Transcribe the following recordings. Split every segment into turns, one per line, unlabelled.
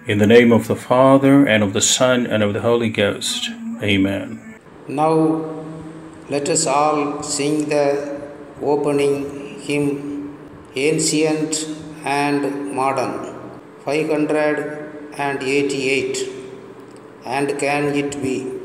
In the name of the Father, and of the Son, and of the Holy Ghost. Amen.
Now let us all sing the opening hymn, Ancient and Modern, 588. And can it be?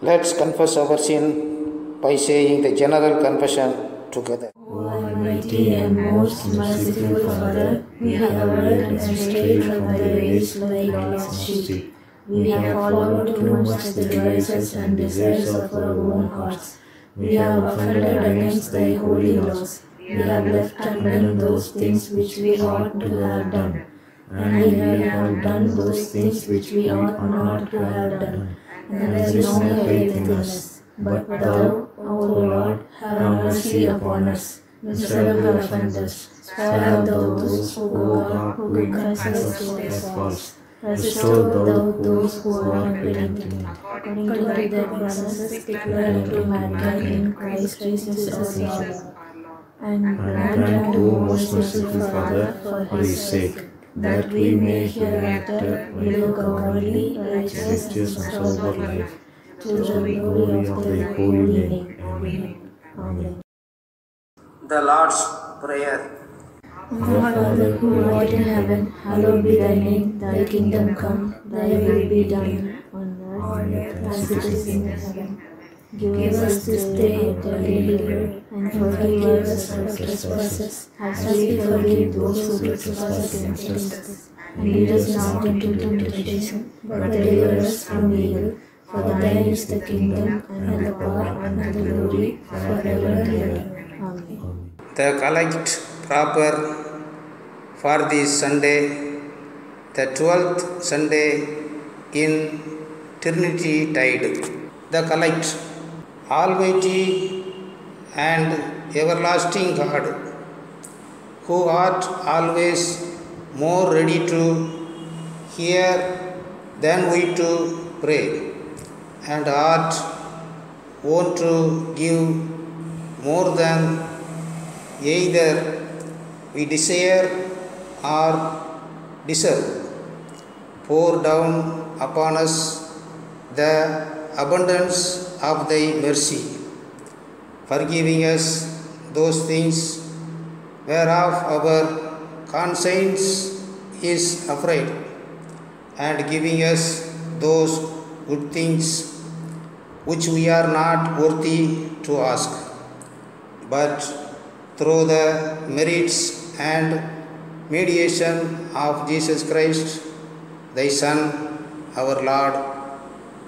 Let's confess our sin by saying the general confession together.
O Almighty and most merciful Father, we have erred and strayed from thy ways like lost sheep. We have followed too much the devices and desires of our own hearts. We have offended against thy holy laws. We have left undone those things which we ought to have done. And we have done those things which we ought not to have done. And there is no faith in us. But thou, O Lord, have mercy upon us, miserable offenders. Spare thou those, O God, who confess their faults. Restore thou those who are impenitent, according to thy promises declared unto mankind in Christ Jesus our Lord. And grant, O most merciful Father, for his sake, that we may hereafter live godly, righteous, and sober life, to the glory of thy holy name. Amen.
The Lord's Prayer.
Our Father, who art in heaven, hallowed be thy name. Thy kingdom come, thy will be done, on earth as it is in heaven. Give us this day our daily bread, and forgive us our trespasses, as we forgive those who trespass against us. And lead us not into temptation, but deliver us from evil. For thine is the kingdom, and the power, and the glory, forever and ever. Amen.
The collect proper for this Sunday, the 12th Sunday in Trinity Tide. The collect. Almighty and everlasting God, who art always more ready to hear than we to pray, and art wont to give more than either we desire or deserve. Pour down upon us the abundance of thy mercy, forgiving us those things whereof our conscience is afraid, and giving us those good things which we are not worthy to ask, but through the merits and mediation of Jesus Christ, thy Son, our Lord.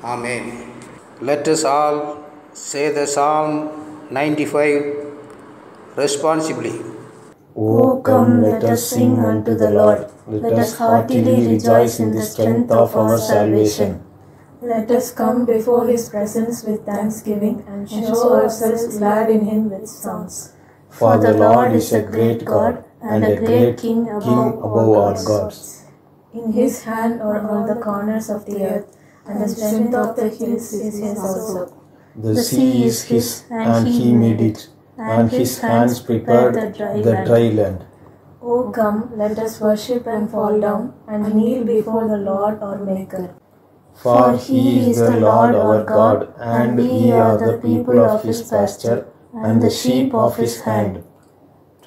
Amen. Let us all say the Psalm 95 responsibly.
O come, let us sing unto the Lord. Let us heartily rejoice in the strength of our salvation. Let us come before his presence with thanksgiving, and show ourselves glad in him with songs. For the Lord is a great God, and a great King above all gods. In his hand are all the corners of the earth, and the strength of the hills is his also. The sea is his, and he made it, and his hands prepared the dry land. O come, let us worship and fall down, and kneel before the Lord our Maker. For he is the Lord our God, and we are the people of his pasture, and the sheep of his hand.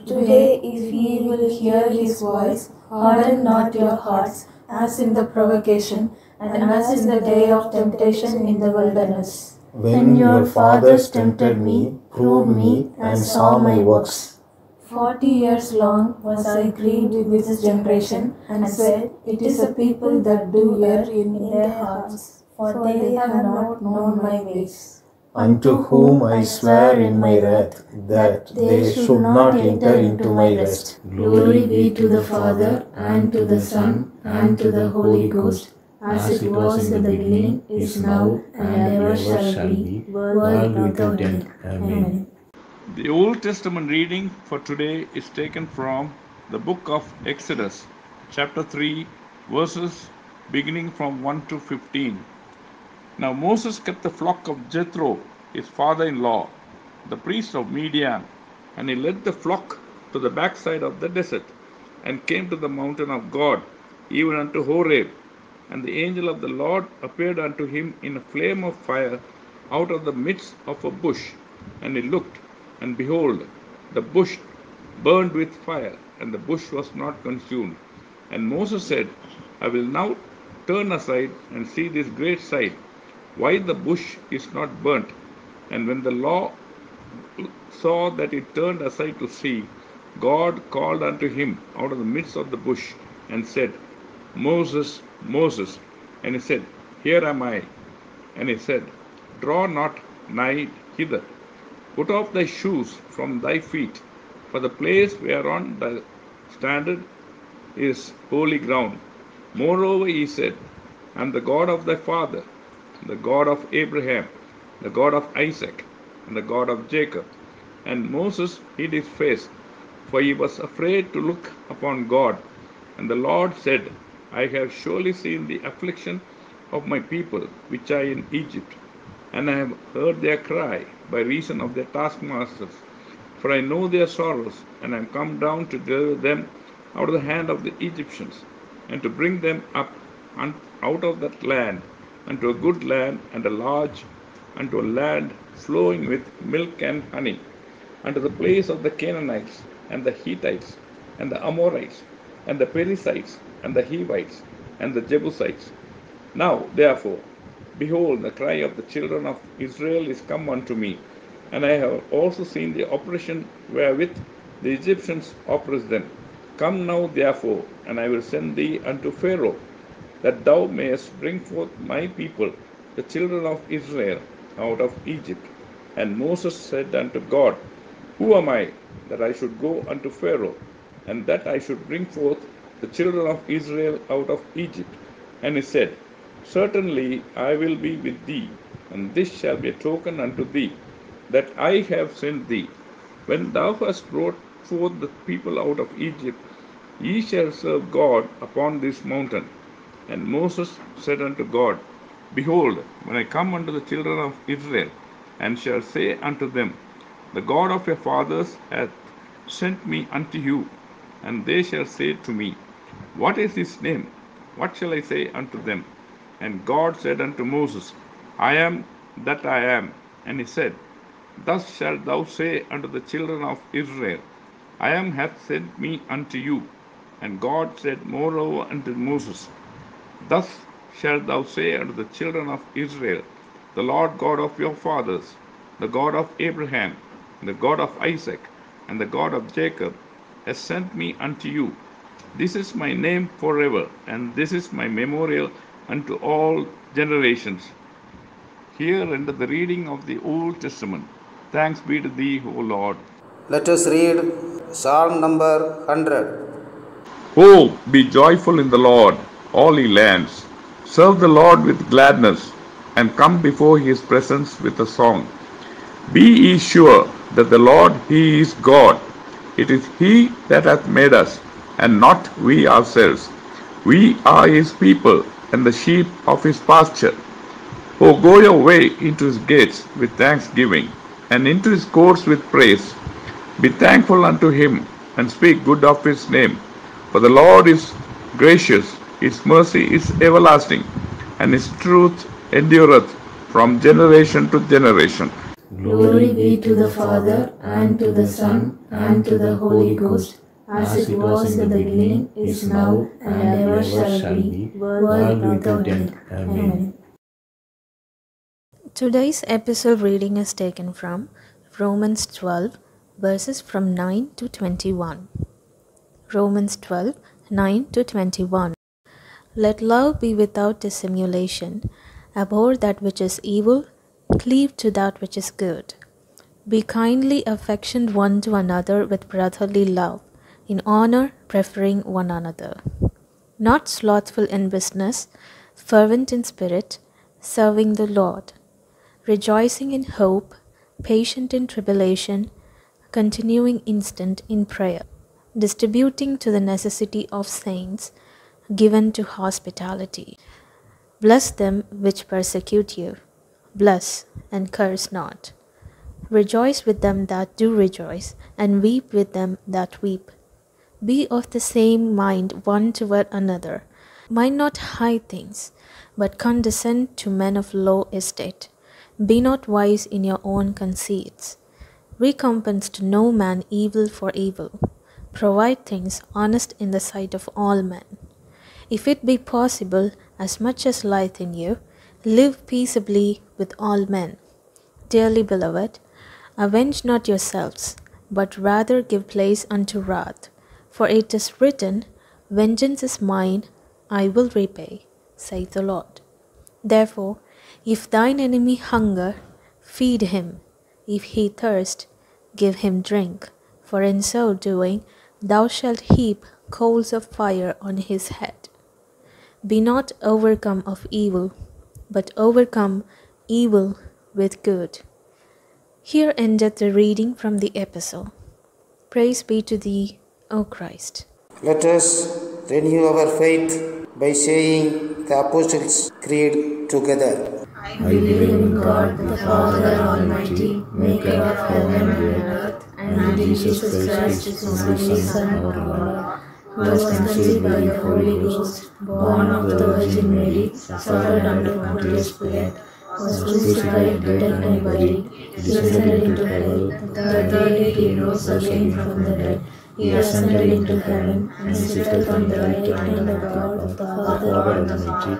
Today, if ye will hear his voice, harden not your hearts, as in the provocation, and as in the day of temptation in the wilderness. When your fathers tempted me, proved me, and saw my works. 40 years long was I grieved with this generation, and said, It is a people that do err in their hearts, for they have not known my ways. Unto whom I swear in my wrath, that they should not enter into my rest. Glory be to the Father, and to the Son, and to the Holy Ghost, as it was in the beginning, is now, and ever shall be, world without end. Amen.
The Old Testament reading for today is taken from the book of Exodus, chapter 3, verses beginning from 1 to 15. Now Moses kept the flock of Jethro, his father-in-law, the priest of Midian, and he led the flock to the backside of the desert, and came to the mountain of God, even unto Horeb. And the angel of the Lord appeared unto him in a flame of fire out of the midst of a bush. And he looked, and behold, the bush burned with fire, and the bush was not consumed. And Moses said, I will now turn aside and see this great sight, why the bush is not burnt. And when the Lord saw that he turned aside to see, God called unto him out of the midst of the bush, and said, Moses, Moses. And he said, Here am I. And he said, Draw not nigh hither. Put off thy shoes from thy feet, for the place whereon thou standest is holy ground. Moreover he said, I am the God of thy father, the God of Abraham, the God of Isaac, and the God of Jacob. And Moses hid his face, for he was afraid to look upon God. And the Lord said, I have surely seen the affliction of my people which are in Egypt, and I have heard their cry by reason of their taskmasters. For I know their sorrows, and I am come down to deliver them out of the hand of the Egyptians, and to bring them up out of that land unto a good land, and a large, unto a land flowing with milk and honey, unto the place of the Canaanites, and the Hittites, and the Amorites, and the Perizzites, and the Hivites, and the Jebusites. Now, therefore, behold, the cry of the children of Israel is come unto me, and I have also seen the oppression wherewith the Egyptians oppress them. Come now, therefore, and I will send thee unto Pharaoh, that thou mayest bring forth my people, the children of Israel, out of Egypt. And Moses said unto God, Who am I, that I should go unto Pharaoh, and that I should bring forth the children of Israel out of Egypt? And he said, Certainly I will be with thee, and this shall be a token unto thee, that I have sent thee. When thou hast brought forth the people out of Egypt, ye shall serve God upon this mountain. And Moses said unto God, Behold, when I come unto the children of Israel, and shall say unto them, The God of your fathers hath sent me unto you, and they shall say to me, What is his name? What shall I say unto them? And God said unto Moses, I am that I am. And he said, Thus shalt thou say unto the children of Israel, I am hath sent me unto you. And God said moreover unto Moses, Thus shalt thou say unto the children of Israel, The Lord God of your fathers, the God of Abraham, the God of Isaac, and the God of Jacob, has sent me unto you. This is my name forever, and this is my memorial unto all generations. Here endeth the reading of the Old Testament. Thanks be to thee, O Lord.
Let us read Psalm number 100.
Oh, be joyful in the Lord, all ye lands. Serve the Lord with gladness, and come before his presence with a song. Be ye sure that the Lord, he is God. It is he that hath made us, and not we ourselves. We are his people, and the sheep of his pasture. O go your way into his gates with thanksgiving, and into his courts with praise. Be thankful unto him, and speak good of his name. For the Lord is gracious, his mercy is everlasting, and his truth endureth from generation to generation.
Glory be to the Father, and to the Son, and to the Holy Ghost, as it was in the beginning, is now, and ever shall be, world without end. Amen.
Today's epistle reading is taken from Romans 12, verses from 9 to 21. Romans 12, 9 to 21. Let love be without dissimulation. Abhor that which is evil, cleave to that which is good. Be kindly affectioned one to another with brotherly love, in honor preferring one another. Not slothful in business, fervent in spirit, serving the Lord. Rejoicing in hope, patient in tribulation, continuing instant in prayer. Distributing to the necessity of saints, given to hospitality. Bless them which persecute you. Bless and curse not. Rejoice with them that do rejoice, and weep with them that weep. Be of the same mind one toward another. Mind not high things, but condescend to men of low estate. Be not wise in your own conceits. Recompense to no man evil for evil. Provide things honest in the sight of all men. If it be possible, as much as lieth in you, live peaceably with all men. Dearly beloved, avenge not yourselves, but rather give place unto wrath. For it is written, Vengeance is mine, I will repay, saith the Lord. Therefore, if thine enemy hunger, feed him. If he thirst, give him drink. For in so doing, thou shalt heap coals of fire on his head. Be not overcome of evil, but overcome evil with good. Here endeth the reading from the epistle. Praise be to thee, O Christ.
Let us renew our faith by saying the Apostles' Creed together.
I believe in God, the Father Almighty, maker of heaven and earth, and in Jesus Christ, his only Son, our Lord, who was conceived by the Holy Ghost, born of the Virgin Mary, suffered under Pontius Pilate, was crucified, dead, and buried. He descended into hell. The third day he rose again from the dead. He ascended into heaven, and sitteth on the right hand of God, the Father Almighty.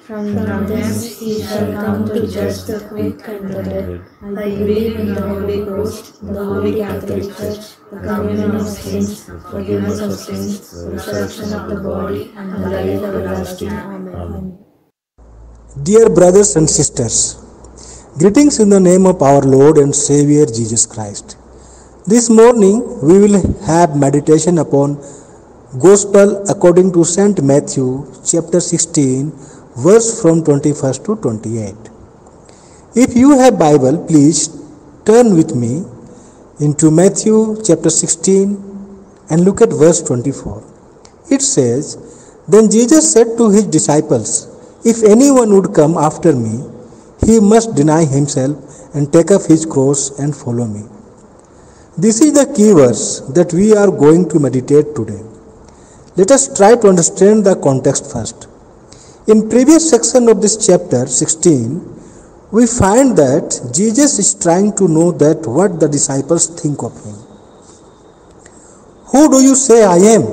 From thence he shall come to judge the quick and the dead. I believe in the Holy Ghost, the Holy Catholic Church, the communion of saints, forgiveness of sins, the resurrection of the body, and the life everlasting. Amen.
Dear brothers and sisters, greetings in the name of our Lord and Savior Jesus Christ. This morning we will have meditation upon Gospel according to St. Matthew chapter 16, verse from 21st to 28. If you have Bible, please turn with me into Matthew chapter 16 and look at verse 24. It says, Then Jesus said to his disciples, If anyone would come after me, he must deny himself and take up his cross and follow me. This is the key verse that we are going to meditate today. Let us try to understand the context first. In previous section of this chapter 16, we find that Jesus is trying to know that what the disciples think of him. Who do you say I am?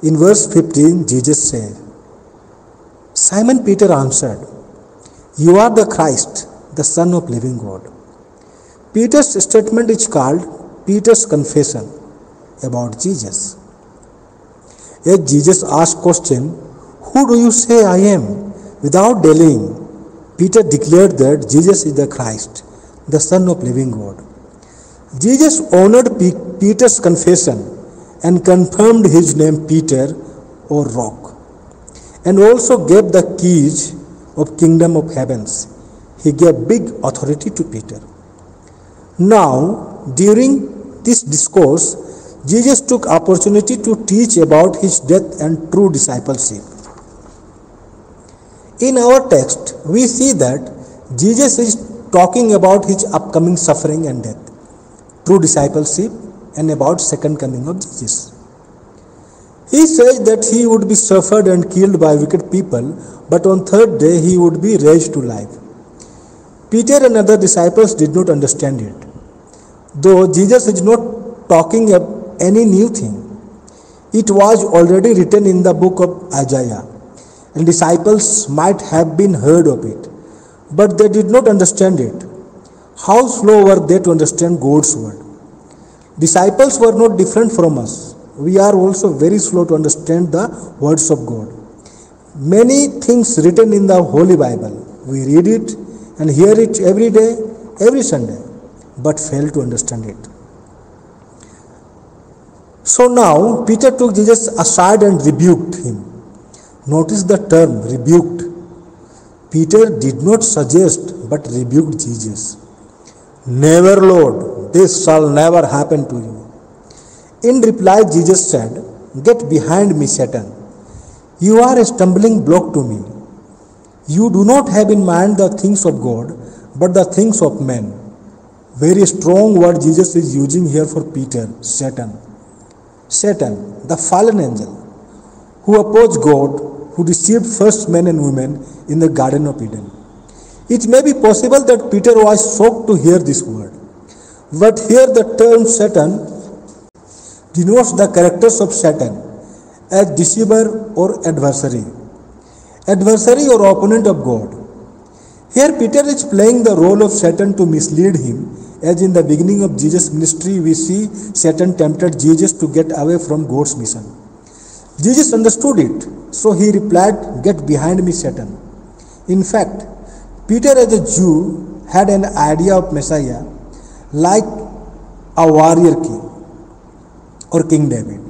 In verse 15, Jesus said, Simon Peter answered, You are the Christ, the Son of living God. Peter's statement is called Peter's confession about Jesus. As Jesus asked question, Who do you say I am? Without delaying, Peter declared that Jesus is the Christ, the Son of living God. Jesus honored Peter's confession and confirmed his name Peter or Rock, and also gave the keys of kingdom of heavens. He gave big authority to Peter. Now, during this discourse, Jesus took opportunity to teach about his death and true discipleship. In our text, we see that Jesus is talking about his upcoming suffering and death, true discipleship, and about second coming of Jesus. He says that he would be suffered and killed by wicked people, but on third day he would be raised to life. Peter and other disciples did not understand it. Though Jesus is not talking of any new thing, it was already written in the book of Isaiah, and disciples might have been heard of it, but they did not understand it. How slow were they to understand God's word? Disciples were not different from us. We are also very slow to understand the words of God. Many things written in the Holy Bible, we read it and hear it every day, every Sunday, but fail to understand it. So now Peter took Jesus aside and rebuked him. Notice the term rebuked. Peter did not suggest but rebuked Jesus. Never, Lord, this shall never happen to you. In reply, Jesus said, Get behind me, Satan. You are a stumbling block to me. You do not have in mind the things of God, but the things of men. Very strong word Jesus is using here for Peter, Satan. Satan, the fallen angel, who opposed God, who deceived first men and women in the Garden of Eden. It may be possible that Peter was shocked to hear this word. But here the term Satan denotes the characters of Satan as deceiver or adversary. Adversary or opponent of God. Here Peter is playing the role of Satan to mislead him, as in the beginning of Jesus' ministry we see Satan tempted Jesus to get away from God's mission. Jesus understood it, so he replied, Get behind me, Satan. In fact, Peter as a Jew had an idea of Messiah like a warrior king or King David.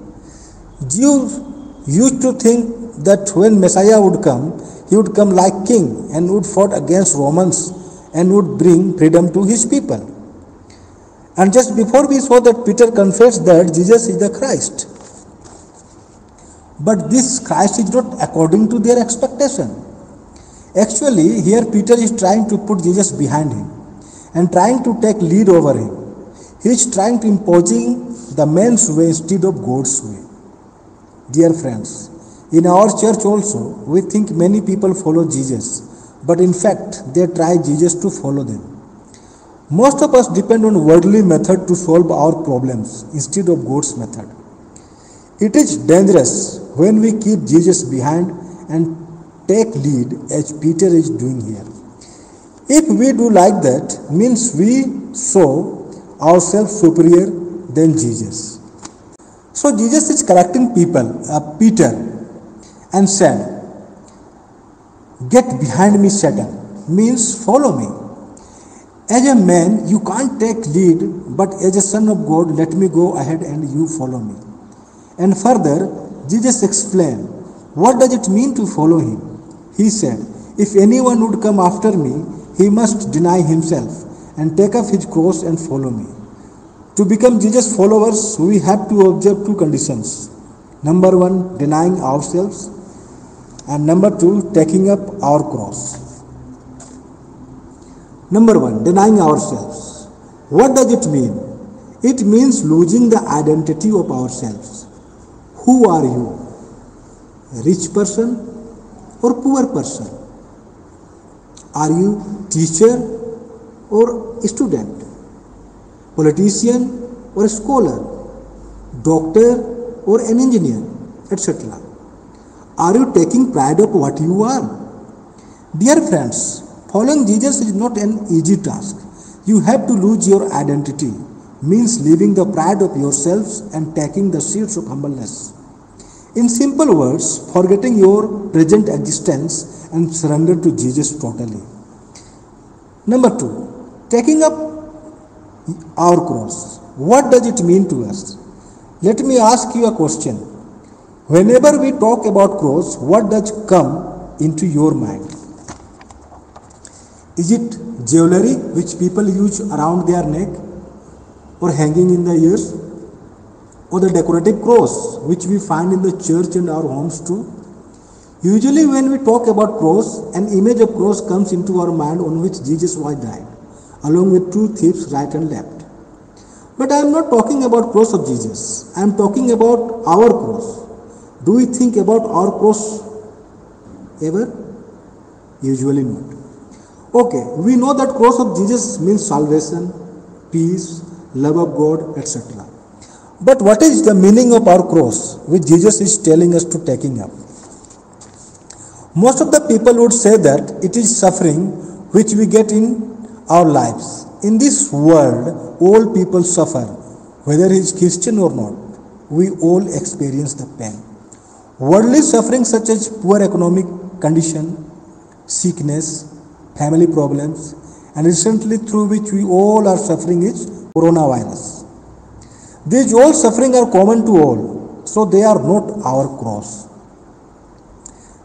Jews used to think that when Messiah would come, he would come like king and would fight against Romans and would bring freedom to his people. And just before we saw that Peter confessed that Jesus is the Christ. But this Christ is not according to their expectation. Actually, here Peter is trying to put Jesus behind him and trying to take lead over him. He is trying to imposing the man's way instead of God's way. Dear friends, in our church also, we think many people follow Jesus, but in fact, they try Jesus to follow them. Most of us depend on worldly method to solve our problems instead of God's method. It is dangerous when we keep Jesus behind and take lead as Peter is doing here. If we do like that, means we show ourselves superior than Jesus. So Jesus is correcting Peter, and said, "Get behind me, Satan," means follow me. As a man, you can't take lead, but as a son of God, let me go ahead and you follow me. And further, Jesus explained, what does it mean to follow him? He said, if anyone would come after me, he must deny himself and take up his cross and follow me. To become Jesus' followers, we have to observe two conditions. Number one, denying ourselves, and number two, taking up our cross. Number one, denying ourselves. What does it mean? It means losing the identity of ourselves. Who are you? A rich person or poor person? Are you teacher or student? Politician or scholar? Doctor or an engineer, etc.? Are you taking pride of what you are? Dear friends, following Jesus is not an easy task. You have to lose your identity, means leaving the pride of yourselves and taking the seats of humbleness. In simple words, forgetting your present existence and surrender to Jesus totally. Number two, taking up our cross. What does it mean to us? Let me ask you a question. Whenever we talk about cross, what does come into your mind? Is it jewelry which people use around their neck or hanging in the ears? Or the decorative cross which we find in the church and our homes too? Usually when we talk about cross, an image of cross comes into our mind on which Jesus was died, along with two thieves right and left. But I am not talking about cross of Jesus. I am talking about our cross. Do we think about our cross ever? Usually not. Okay, we know that cross of Jesus means salvation, peace, love of God, etc. But what is the meaning of our cross which Jesus is telling us to taking up? Most of the people would say that it is suffering which we get in our lives. In this world, all people suffer, whether he is Christian or not. We all experience the pain. Worldly suffering such as poor economic condition, sickness, family problems, and recently through which we all are suffering is coronavirus. These all suffering are common to all, so they are not our cross.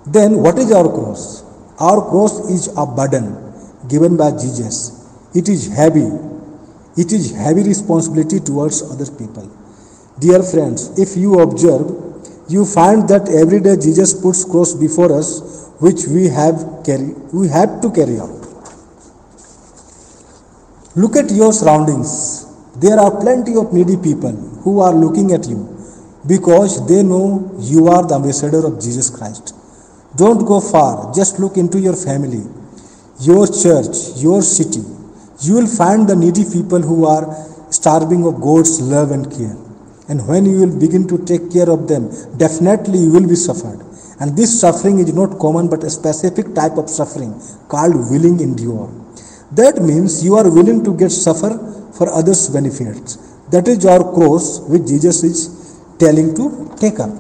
Then what is our cross? Our cross is a burden given by Jesus. It is heavy. It is heavy responsibility towards other people. Dear friends, if you observe, you find that every day Jesus puts cross before us which we have to carry out. Look at your surroundings. There are plenty of needy people who are looking at you because they know you are the ambassador of Jesus Christ. Don't go far, just look into your family, your church, your city. You will find the needy people who are starving of God's love and care. And when you will begin to take care of them, definitely you will be suffered. And this suffering is not common but a specific type of suffering called willing endure. That means you are willing to get suffer for others' benefits. That is our cross which Jesus is telling to take up.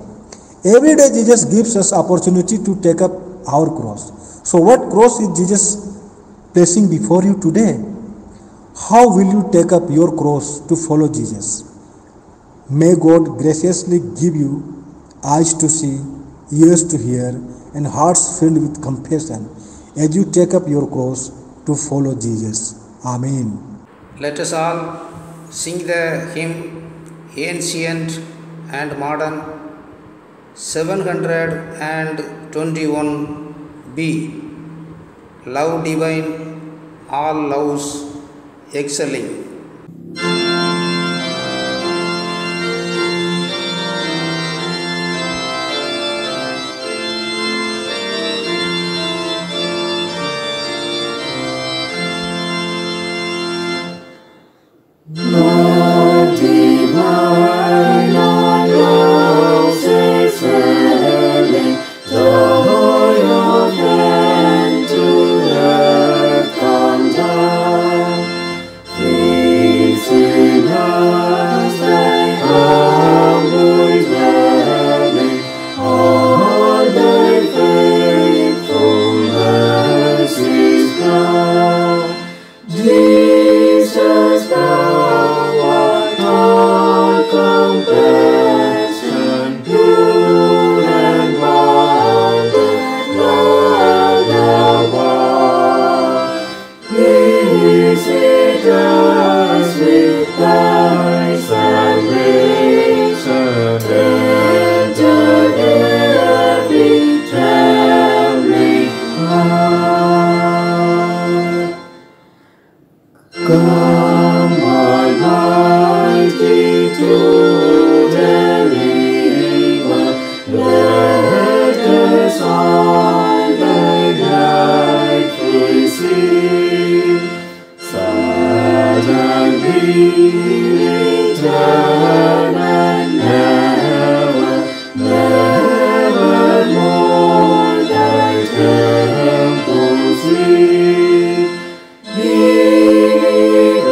Every day Jesus gives us opportunity to take up our cross. So what cross is Jesus placing before you today? How will you take up your cross to follow Jesus? May God graciously give you eyes to see, ears to hear, and hearts filled with compassion as you take up your cross to to follow Jesus. Amen.
Let us all sing the hymn Ancient and Modern 721B. Love divine, all loves excelling.
Lord divine, all loves excelling, joy of heaven to earth come down. Fix in us thy humble dwelling, all thy faithful mercies crown. Jesus, thou art all compassion, pure and wonder, Lord of all. Visit us with thy salvation, enter every trembling heart. Come, Almighty, to deliver, let us all thy light receive. Suddenly return and never, nevermore thy temples leave.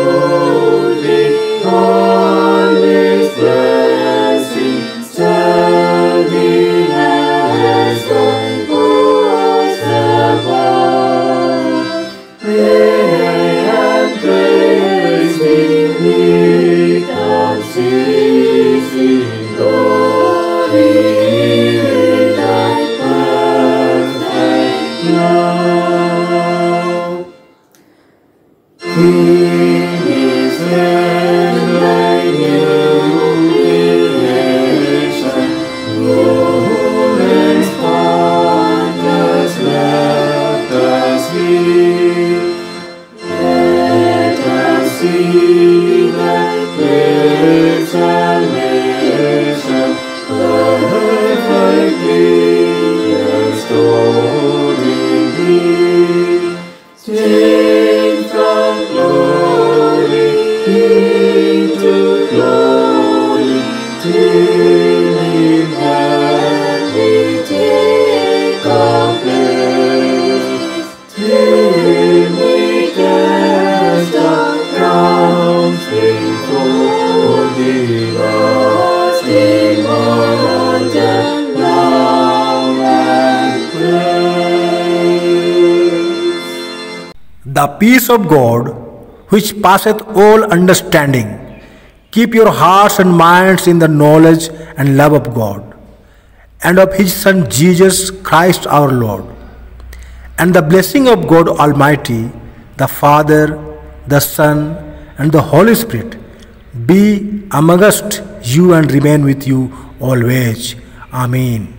Beholding all this blessing, standing as thy voice above. Pray and praise thee without ceasing, glory in thy perfect love. King is and thy new creation, Romans wonders let us hear. Let us see thy great salvation, perfectly restored in thee. Straight from glory into glory, till in heaven we take our place. Till we cast our crowns before thee, lost in wonder, love and praise.
The peace of God, which passeth all understanding, keep your hearts and minds in the knowledge and love of God, and of His Son Jesus Christ our Lord. And the blessing of God Almighty, the Father, the Son, and the Holy Spirit be amongst you and remain with you always. Amen.